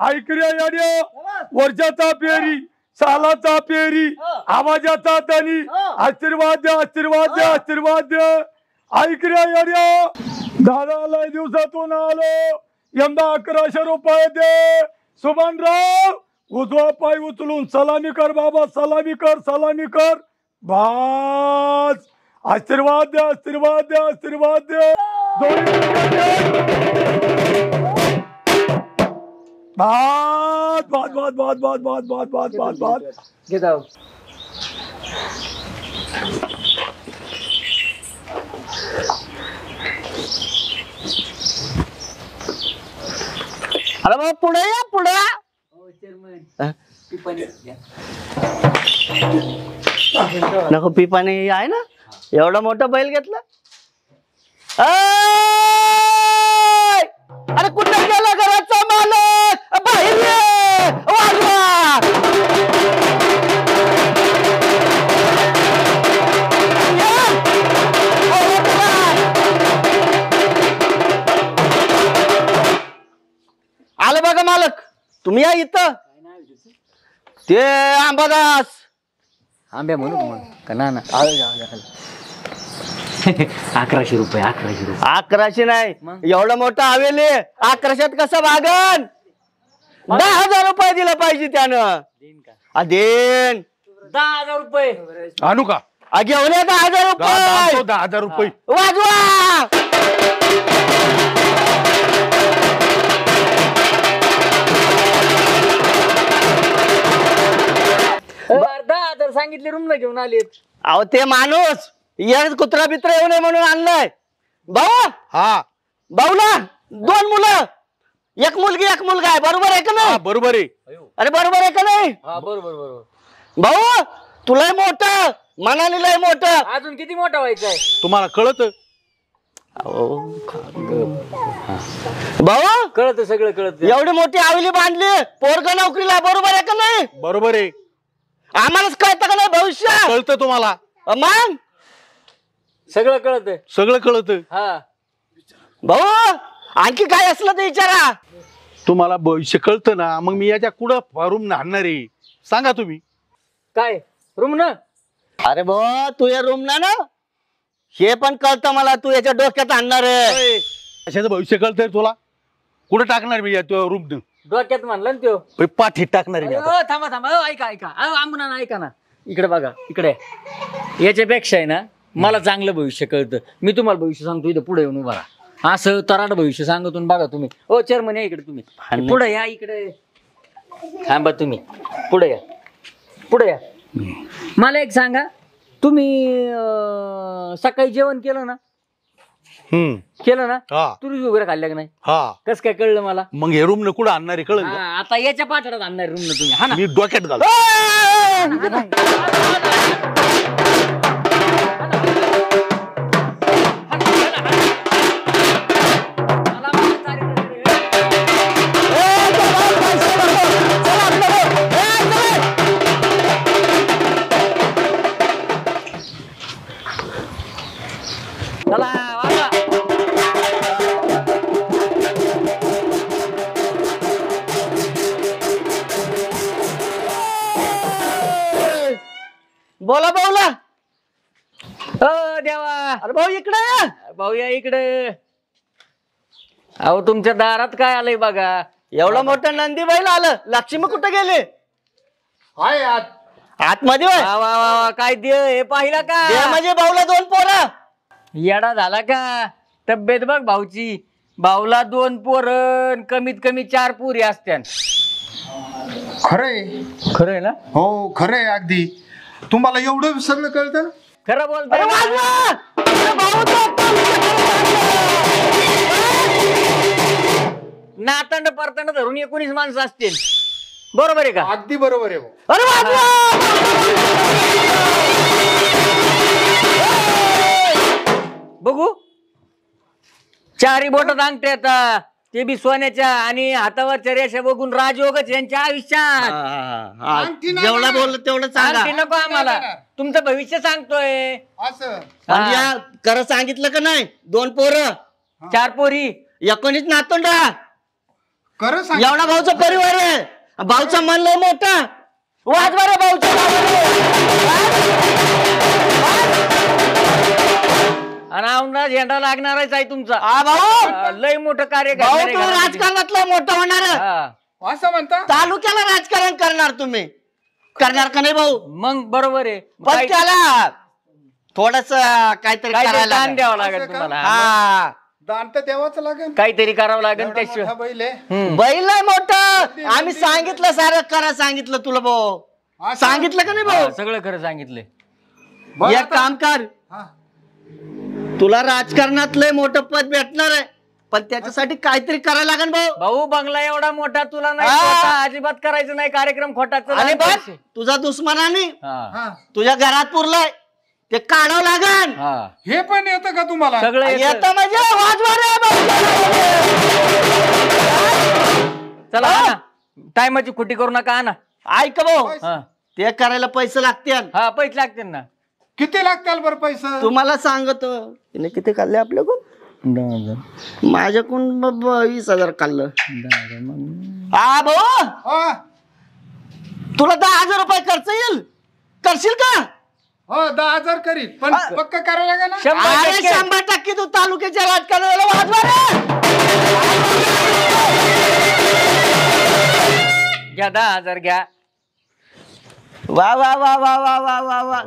ऐक रे येड्या, वर्षाचा पेरी सालाचा पेरी आवाजाचा तनी आशीर्वाद द्या आशीर्वाद द्या आशीर्वाद द्या. ऐक रे येड्या, दादा लय दिवसातून आलो, यंदा 1100 रुपये दे. सुमनराव उजवा पाय उचलून सलामी कर बाबा, सलामी कर सलामी कर. बस आशीर्वाद द्या आशीर्वाद द्या आशीर्वाद द्या. बात बात बात बात बात बात बात बात बात बात घेत आहो. अरे बाबा पुढे या पुढे. नको पिपाने आहे ना, एवढा मोठा बैल घेतला. अरे कुठे गेला घराचा मालक, बाहेर ये, वाजवा. आलं बघा मालक, तुम्ही या इथं. ते अंबादास. आंब्या म्हणू का ना 1100 रुपये 1100 रुपये. 1100 नाही, एवढं मोठं हवेली 1100 कसं भागन. 10,000 रुपये दिलं पाहिजे त्यानं. देन 10,000 रुपये आणू का? घेऊन ये 10,000 रुपये. 10,000 रुपये वाजवा. 10,000 सांगितले रूम न घेऊन आले. अहो ते माणूस यार कुत्रा बित्रा येऊ नये म्हणून आणलाय. भाऊ हा भाऊला 2 मुलं, एक मुलगी एक मुलगा आहे, बरोबर आहे का नाही? बरोबर आहे. अरे बरोबर आहे का नाही? हा बरोबर बरोबर. भाऊ तुलाय मोठं मनाली लय मोठं. अजून किती मोठा व्हायचा आहे तुम्हाला कळत? भाऊ कळत सगळं कळत. एवढी मोठी आवली बांधली, पोरग नोकरीला, बरोबर आहे का नाही? बरोबर आहे. आम्हालाच कळतं का नाही भविष्य? कळतं तुम्हाला? मग सगळं कळत. सगळं कळत. हा भाऊ आणखी काय असलं तर विचारा. तुम्हाला भविष्य कळतं ना, मग मी याच्या कुठं रूम आणणार आहे सांगा तुम्ही. काय रूम ना? अरे भाऊ तू या रूम ना हे पण कळतं मला, तू याच्या डोक्यात आणणार आहे. कशाचं भविष्य कळतंय तुला? कुठं टाकणार मी रूम? डोक्यात म्हणलं ना त्यो. पाठीत टाकणार मी. थांबा थांबा ऐका ऐका आंबुना ऐका ना, इकडे बघा इकडे. याच्यापेक्षा आहे ना मला चांगलं भविष्य कळतं. मी तुम्हाला भविष्य सांगतो, इथं पुढे येऊन उभा राहा. असं तराट भविष्य सांगतून बघा तुम्ही. ओ चेअरमन या इकडे, तुम्ही पुढे या इकडे. थांबा तुम्ही पुढे या पुढे या. मला एक सांगा, तुम्ही सकाळी जेवण केलं ना? केलं ना? तुरी वगैरे खाल्ल्या का नाही? कस काय कळलं मला? मग हे रूम न कुठं आणणार आहे कळलं? आता याच्या पाठवत आणणार रूम न तुम्ही. हा ना, मी डोक्यात घाल. बोला भाऊला. देवा. अरे भाऊ इकडे या. भाऊ या इकडे. अहो तुमच्या दारात काय आलंय बघा. एवढं मोठं नंदी बैल आलं. लक्ष्मी कुठे गेले? आतमध्ये वा वा वा, काय दे हे पाहिला का? म्हणजे भाऊला 2 पोरं. येडा झाला का? तब्येत बघ भाऊची. भाऊला 2 पोरं, कमीत कमी 4 पोरी असत्या. खरंय खरंय ना? हो खरंय अगदी. तुम्हाला एवढं सगळं कळतं? खरं बोलतोय. नातंड परतंड धरून 19 माणसं असतील. बरोबर आहे का? अगदी बरोबर आहे भाऊ. अरे वाजवा! बघू चारी बोटात अंगठ्या येतात ते बी सोन्याच्या आणि हातावरच्या रेषा बघून राजयोगच यांच्या आयुष्यात. अंगठी नाही जेवढा देणार. बोललो तेवढं सांगा. अंगठी नको आम्हाला, तुमचं भविष्य सांगतोय. असं आणि या खरं सांगितलं का नाही? 2 पोरं 4 पोरी 19 नातोंडा खरं सांग. एवढा भाऊचा परिवार आहे. भाऊचा मन लय मोठा. वाजवा रे भाऊच्या आणि औंधा झेंडा लागणारच आहे तुमचा. भाऊ लय मोठं कार्य भाऊ करणार आहे तुम्ही घरामध्ये. राजकारणातलं मोठं होणार. हा. असं म्हणता. तालुक्याला राजकारण करणार तुम्ही. करणार का नाही भाऊ? मग बरोबर आहे. पण त्याला थोडस काहीतरी काहीतरी करायला दान लागेल. द्यावं लागेल असं का? तुम्हाला. हा दान तर द्यावाच लागेल. काहीतरी करावं लागेल एवढा त्याशिवाय. मोठा बैल आहे. हम्म. बैल आहे मोठं. आम्ही सांगितलं सारं करा सांगितलं तुला भाऊ. असं? सांगितलं का नाही हा, भाऊ? सगळं खरं सांगितलंय. बरं एक आता- काम कर. हा. तुला राजकारणात लय मोठं पद भेटणार आहे. पण त्याच्यासाठी काहीतरी करायला लागेल भाऊ. भाऊ बंगला एवढा मोठा तुला नाही हा. खोटा अजिबात करायचं नाही कार्यक्रम खोटाचं आणि नाही बघ करायचं. तुझा दुश्मनाने हा. हा. तुझ्या घरात पुरलाय ते काढावं लागन. हा. हे पण येतं का तुम्हाला? सगळं येतं. येतं म्हणजे वाजवा रे भाऊ. चला आणा. टायमाची खुटी करू नका आणा. ऐक भाऊ हा. ते करायला पैसे लागतील. हा पैसे लागतील ना. किती लागतील बरं पैसे? तुम्हाला सांगतो तिने किती खाल्ले आपल्याकडून? माझ्याकडून 20,000 खाल्लं. हा भाऊ हा. तुला 10,000 रुपये खर्च येईल. करशील का? हो 10,000 करीत पण पक्क करायला लागेल ना. 100% 100% तू तालुक्याच्या राजकारणाला वाजवा रे. घ्या 10,000 घ्या. वा वा वा वा वा वा वा वा.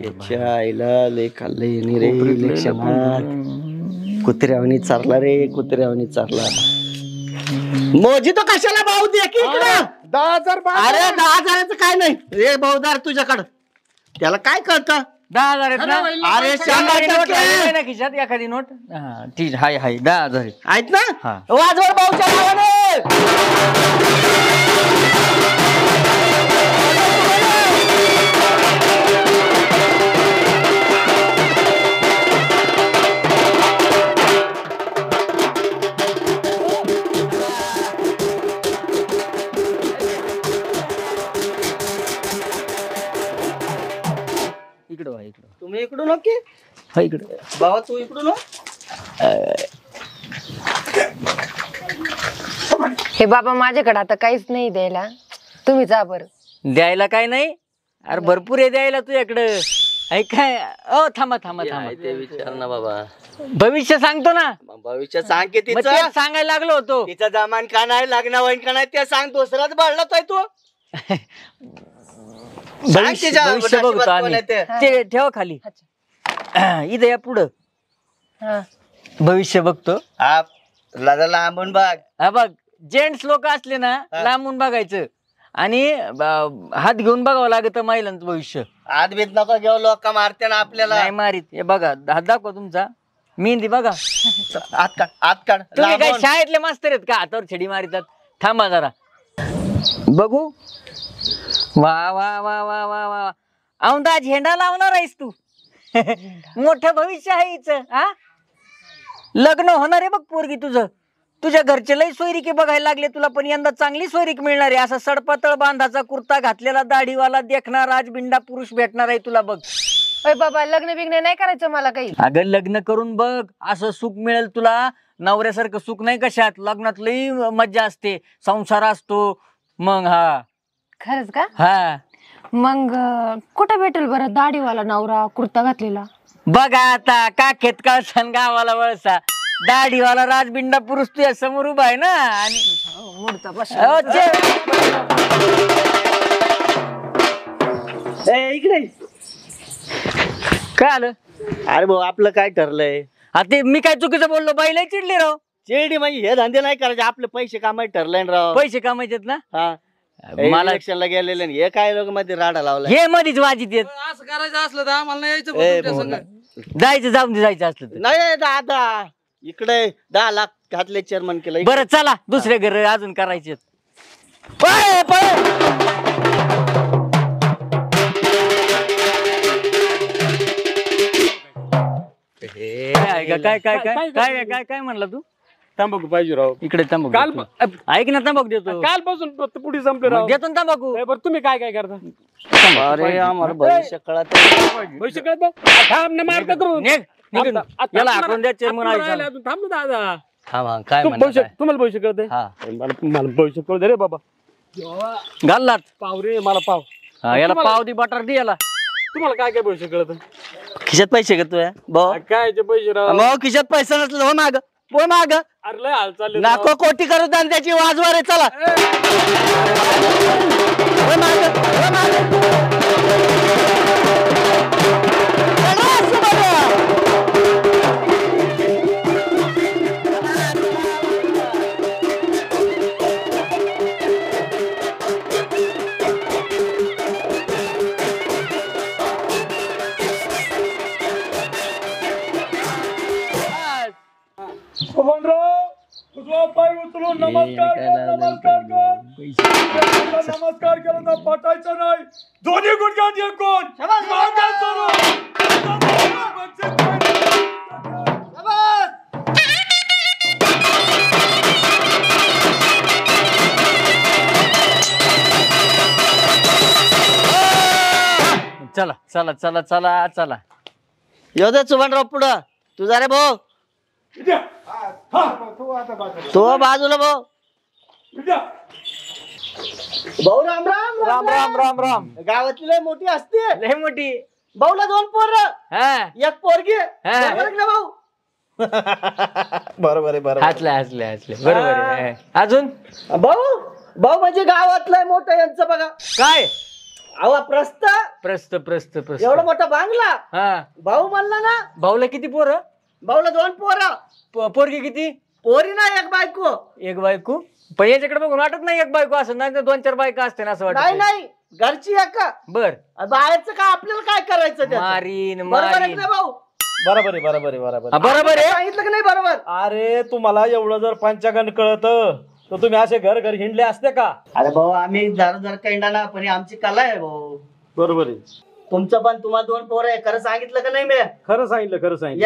याच्या आईला लय खाल्लं येणे रे इलेक्शनात. कुत्र्यावणी चारला रे कुत्र्यावणी चारला. मोजी तो कशाला भाऊ दे की इकडं. 10,000 अरे 10,000चं काय नाही रे भाऊदार तुझ्याकडं. त्याला काय कळतं? 10,000 आहेत ना. अरे एखादी नोट 100% आहे ना खिशात एखादी नोट. हा ठीक हाय हाय 10,000 आहेत. आहेत ना. हा. वाजवर भाऊच्या नावाने. इकडं वा, इकडं तुम्ही इकडून हो की हा इकडं. बाबा तू इकडून हो. हे बाबा माझ्याकडे आता काहीच नाही द्यायला. तुम्ही जा बरं. द्यायला काय नाही. अरे भरपूर आहे द्यायला तुझ्याकडं. काय थांबा थांबा थांबा. ते विचार ना बाबा. भविष्य सांगतो ना. भविष्य सांग की मग तिचं. तेच सांगायला लागलो होतो. तिचा जमान का नाही लग्न होईन का नाही ते सांग. दुसराच बळलाच आहे तू. भविष्य भविष्य बघतो नशिबात कोण आम्ही. आहे ते. ते ठेवा खाली. इथं या पुढं हा. भविष्य बघतो. हा लांबून बघ. हा बघ जेंट्स लोक असले ना लांबून बघायचं आणि हात घेऊन बघावं लागत महिलांचं भविष्य. हात बीत नको घेऊ लोक मारते ना आपल्याला. नाही मारीत. हे बघा हात दाखवा तुमचा. मेहंदी बघा. हात काढ हात काढ. तुम्ही काय लांबून. शाळेतले मास्तर आहेत का हातावर छडी मारितात. थांबा जरा बघू. वा वा वा वा वा वा. औंधा झेंडा लावणार आहेस तू. मोठं भविष्य आहे हिचं. हा लग्न होणार आहे बघ पोरगी तुझं. तुझ्या घरचे लई सोयरिके बघायला लागले तुला. पण यंदा चांगली सोयरीक मिळणार आहे. असा सडपातळ बांधाचा कुर्ता घातलेला दाढीवाला देखणार राजबिंडा पुरुष भेटणार आहे तुला बघ. अय बाबा लग्न बिग्न नाही करायचं मला काही. अगं लग्न करून बघ असं सुख मिळेल तुला. नवऱ्यासारखं सुख नाही कशात. लग्नात लई मज्जा असते. संसार असतो मग. हा खरंच का? हा मग कुठं भेटेल बरं दाढीवाला नवरा कुर्ता घातलेला? बघा आता काखेत कळसन गावाला वळसा. दाढीवाला राजबिंडा पुरुष तुझ्या समोर उभा आहे ना. आणि इकडे काय आलं. अरे भाऊ आपलं काय ठरलंय? ते मी काय चुकीचं बोललो. बाईला चिडली राव. चिरडी म्हणजे हे धंदे नाही करायचे. आपले पैसे कामाचे ठरलंय ना राव. पैसे कमायचेत ना. हा मला इलेक्शनला गेलेले हे काय लोक मध्ये राडा लावला. हे मध्येच वाजित येत. असं करायचं असलं तर आम्हाला नाही यायचं बा तुमच्या संग. जायचं जाऊन दे जायचं असलं तर. नाही दादा इकडे 10 लाख घातले चेअरमन केलं. बरं चला दुसरे घर अजून करायचे. पळ, पळ. का काय काय काय काय काय काय म्हणला तू तंबाखू पाहिजे राव. इकडे तंबाखू काल देतो. ऐक ना तंबाखू देतो कालपासून पुढे संपले मग राव. देतो ना तंबाखू बरं तुम्ही काय काय करता? अरे आम्हाला भविष्य कळत पैसे कळत थांब ना मारता करून निघ, निघ. याला हाकलून द्या चेअरमन आयुष्याला. थांब ना दादा. काय म्हणणार भविष्य काय? तुम्हाला भविष्य कळते हा मला भविष्य कळू दे रे बाबा. घाललात पाव रे मला पाव. हा, याला पाव दे बटर दे याला तुम्हाला काय काय भविष्य कळत? खिशात पैसे का तुया भाऊ काय ते पैसे राव. मग खिशात पैसा नसलं हो माग हो माग अरे लय हाल चालले राव. नाको कोटी करत आणि त्याची वाजवा रे चला हो माग, हो माग. चला, सुभाद्या. भगवानराव उजवा पाय उचलून नमस्कार कर, नमस्कार कर. नमस्कार केला तर पटायचं नाही. दोन्ही गुडघ्यात एक कोण मागं सरून. चला चला चला चला चला येऊ दे सुभानराव पुढं तुझा रे भाऊ इथे. हा. तो बाजूला भाऊ इथे. भाऊ राम राम राम राम राम राम गावातली लय मोठी असते लय मोठी भाऊला 2 पोर हा एक पोरगी हा. बरोबर आहे ना भाऊ बरोबर आहे बरोबर हसले हसले हसले बरोबर आहे. अजून भाऊ भाऊ म्हणजे गावातलं मोठं यांचं बघा काय अहो प्रस्त प्रस्त प्रस्त प्रस्त एवढा मोठा बांगला हा भाऊ म्हणला ना भाऊला किती पोरं भाऊला 2 पोरं पोरगी किती पोरी ना एक बायको एक बायको पण याच्याकडे बघून वाटत नाही एक बायको असं नाही 2-4 बायका असते ना असं नाही वाटत नाही घरची एक बर बाहेरचं काय आपल्याला काय करायचं त्याचं? मारीन बरोबर आहे मारीन ना भाऊ बरोबर आहे बरोबर आहे बरोबर हा, बरोबर आहे सांगितलं की नाही बरोबर अरे तुम्हाला एवढं जर पंचांगण कळत तर तुम्ही असे घर घर हिंडले असते का? अरे भाऊ आम्ही जरा कैंडा ना पण ही आमची कला आहे भाऊ बरोबर आहे तुमचं पण तुम्हाला 2 पोरं आहे खरं सांगितलं का नाही मी खरं सांगितलं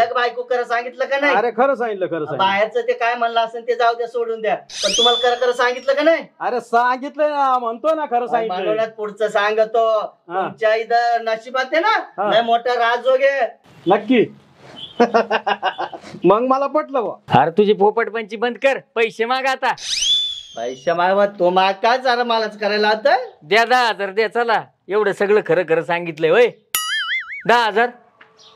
एक बायको खरं सांगितलं का नाही अरे खरं सांगितलं बाहेरचं ते काय म्हणलं असेल ते जाऊ द्या सोडून द्या पण तुम्हाला खरं खरं सांगितलं का नाही अरे सांगितलंय ना म्हणतो ना खरं सांगितलं मानवण्यात पुढचं सांगतो तुमच्या इथं नशिबात आहे ना हा. लय मोठा राजोगे नक्की मग मला पटलं बुवा. अरे तुझी पोपटपंची बंद कर पैसे माग आता पैसा मागवा तो माग काय जरा मलाच करायला आता द्या 10,000 द्या चला एवढं सगळं खरं खरं सांगितलंय होय 10,000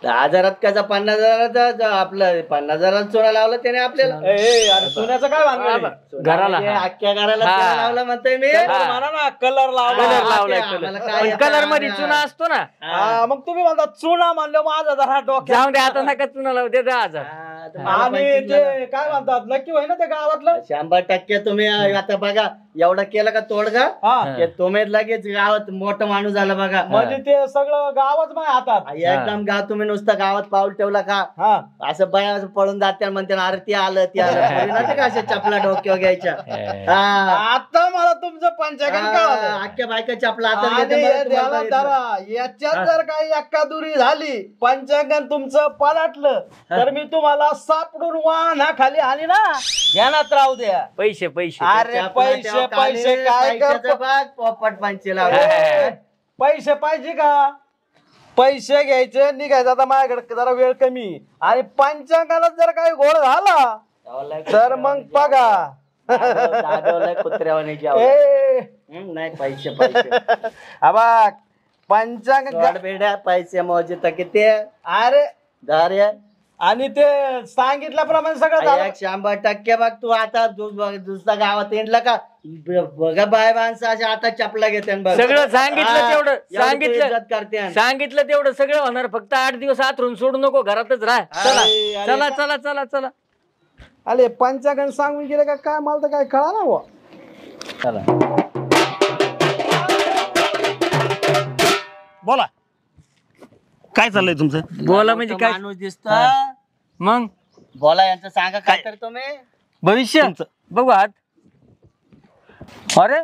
10,000 कसा 50,000 आपलं 50,000 चोरा लावला त्याने आपल्याला ए, ए, अरे सोन्याचं काय भानगड आहे? घराला ते हा. अख्ख्या घराला हा. चोरा लावला म्हणतोय मी हा. कलर म्हणा ना कलर लावला कलर लावलाय आम्हाला काय येतं कलर मध्ये आम्हाला? चुना असतो ना हा, मग तुम्ही म्हणता चुना मानलं माझा जरा डोक्यात जाऊन द्या आता नका चुना लावू दे 10,000 हा, तर मला आणि माहिती झालं. ते काय म्हणतात नक्की होय ना ते गावातलं 100% तुम्ही आता बघा एवढं केलं का तोडगा हा ते तुम्ही लगेच गावात मोठं माणूस झालं बघा म्हणजे ते सगळं गावच माझ्या हातात एकदम गाव तुम्ही नुसतं गावात पाऊल ठेवला का हा असं बाया असं पळून जाते म्हणते अरे ती आलं ती आलं पोरी नव्हत्या का अशा चपला डोक्यावर घ्यायच्या हा. आता मला तुमचं पंचांगण हा, कळलं. अख्ख्या बायका चपला हातात आणि घेते बरं तुम्हाला द्याला बघितलं. धरा. याच्यात जर काही एक्कादुरी झाली पंचांगण तुमचं पलटलं तर मी तुम्हाला सापडून वाहना खाली आली ना ध्यानात राहू द्या पैसे पैसे अरे चपला पैसे ठेवा खाली, पैसे काय पैशाचं करतो बघ, पोपट पंचे लावले. ए, पैसे पाहिजे का पैसे घ्यायचे निघायचं आता माझ्याकडे जरा वेळ कमी आणि पंचांगणात जर काही घोळ झाला तर मग बघा दादवलंय कुत्र्यावानी जेवलं. ए नाही पैसे पैसे आबा पंचांग बेड्या पैसे मौजे तर किती अरे दारे आणि ते सांगितल्याप्रमाणे सगळं झालं 100% बघ तू आता दुसऱ्या गावात येणला का बघा बाय माणसं अशा आता चपला घेते बघ. सगळं सांगितलं हा, तेवढं एवढी तू सांगितलं इज्जत करते सांगितलं तेवढं सगळं होणार फक्त 8 दिवस आतरून सोडू नको घरातच राह चला अरे, चला चला चला चला अरे पंचांगण सांगून गेले का काय मला तर काय कळा ना बुवा. चला बोला काय चाललंय तुमचं? बोला म्हणजे काय माणूस दिसत मग बोला यांचं सांगा काय तर तुम्ही भविष्य बघू आत अरे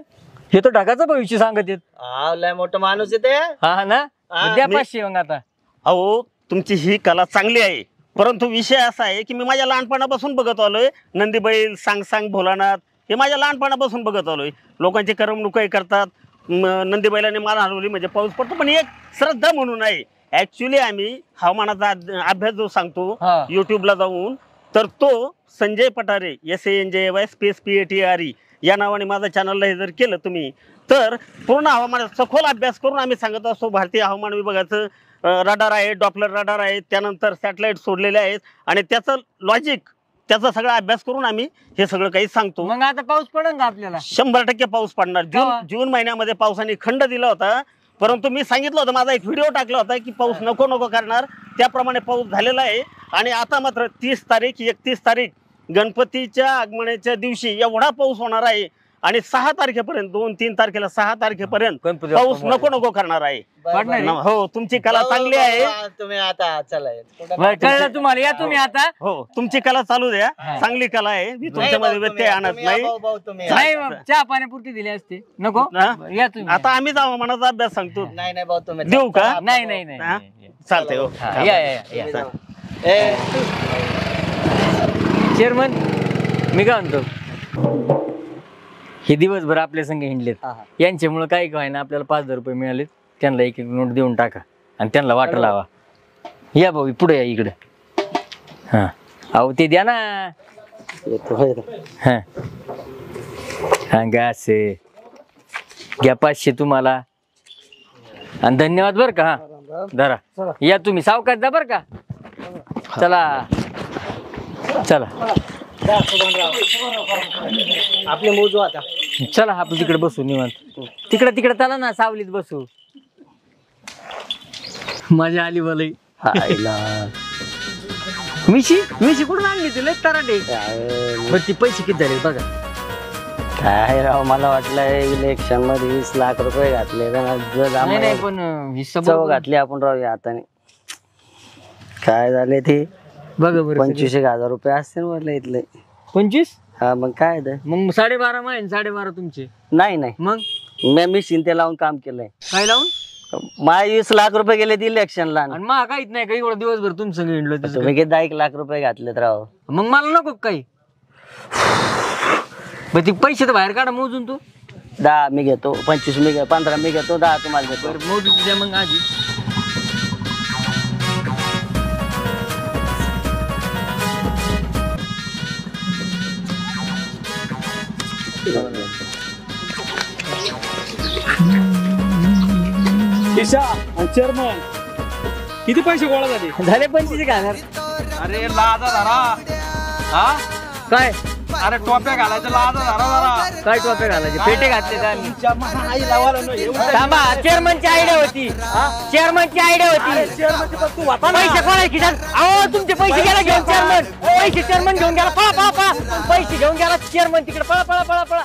हे तर ढगाचं भविष्य सांगत येत हा लय मोठं माणूस आहे ते हा ना हा, द्या मी- 500 मग आता अहो तुमची ही कला चांगली आहे परंतु विषय असा आहे की मी माझ्या लहानपणापासून बघत आलोय नंदी बैल सांग सांग भोलानाथ हे माझ्या लहानपणापासून बघत आलोय. लोकांची करमणुकही करतात. नंदी बैलाने मान हलवली म्हणजे पाऊस पडतो, पण एक श्रद्धा म्हणून आहे. ऍक्च्युली आम्ही हवामानाचा अभ्यास जो सांगतो युट्यूबला जाऊन, तर तो Sanjay Pathare SANJY space PATRE या नावाने माझ्या चॅनलला हे जर केलं तुम्ही, तर पूर्ण हवामानाचा सखोल अभ्यास करून आम्ही सांगत असतो. भारतीय हवामान विभागाचं रडार आहे, डॉपलर रडार आहे, त्यानंतर सॅटेलाइट सोडलेले आहेत आणि त्याचं लॉजिक, त्याचा सगळा अभ्यास करून आम्ही हे सगळं काही सांगतो. मग आता पाऊस पडेल का आपल्याला? 100% पाऊस पडणार. जून महिन्यामध्ये पावसाने खंड दिला होता, परंतु मी सांगितलं होतं, माझा एक व्हिडिओ टाकला होता की पाऊस नको नको करणार, त्याप्रमाणे पाऊस झालेला आहे. आणि आता मात्र 30 तारीख 31 तारीख गणपतीच्या आगमनाच्या दिवशी एवढा पाऊस होणार आहे आणि 6 तारखेपर्यंत 2-3 तारखेला 6 तारखेपर्यंत पाऊस नको नको करणार आहे. हो, तुमची कला चांगली आहे. तुम्ही आता चला कळलं तुम्हाला? या तुम्ही आता. हो, तुमची कला चालू द्या, चांगली कला आहे. मी तुमच्यामध्ये व्यत्यय आणत नाही. नाही चहा पाण्यापुरती दिली असते. नको या तुम्ही. आता आम्हीच हवामानाचा अभ्यास सांगतो. नाही नाही भाऊ तुम्ही देऊ का? नाही नाही नाही चालतंय. हो, या. चेअरमन मी काय म्हणतो, हे दिवसभर आपल्या संघ हिंडलेत, यांच्यामुळे काय काय ना आपल्याला 5,000 रुपये मिळाले. त्यांना एक एक नोट देऊन टाका आणि त्यांना वाटा लावा. या भाऊ पुढे या इकडे. हा अहो ते द्या ना. हा असे घ्या 500 तुम्हाला आणि धन्यवाद बरं का. हा धरा. या तुम्ही सावकाश जा बरं का. चला चला आपले मोजू आता. चला आपण तिकडे बसू निवांत. तिकडे चला ना, सावलीत बसू. मजा आली बोलई. मिशी कुठून आणली तुला तराटे? ती पैसे किती झाले बघा. काय राव, मला वाटलं इलेक्शन मध्ये 20 लाख रुपये घातले, नाही पण चव घातली आपण राव या हाताने. काय झाले ते बघा बरं. 25,000 रुपये असतील म्हटलं इथले. 25? हा मग काय मग 12.5 महिने 12.5 तुमचे. नाही नाही, मग मी शिंते लावून काम केलंय. काय लावून? माझे 20 लाख रुपये गेले इलेक्शनला. आणि मग काहीच नाही का एवढं दिवसभर तुमचं हिंडलो. तुम्ही किती 1 लाख रुपये घातलेत राव. मग मला नको काही. ते पैसे तर बाहेर काढा मोजून. तू 10 मी घेतो, 25 मी घेतो, 15 मी घेतो, 10 तुम्हाला घेतो. मोजून द्या मग आधी. चेअरमन किती पैसे गोळा झाले? 25,000. अरे लाजा धरा. हा काय? अरे टोप्या घालायचं, लाजा धरा जरा. काय टोपे घालायचे? पेटे घातले का? आई लावायला नाही. थांबा, चेअरमनची आयडिया होती. चेअरमनची आयडिया होती. पैसे कोणा खिशात? अहो तुमचे पैसे गेला घेऊन चेअरमन. पैसे चेअरमन घेऊन गेला. पळा पैसे घेऊन गेला चेअरमन तिकडे. पळा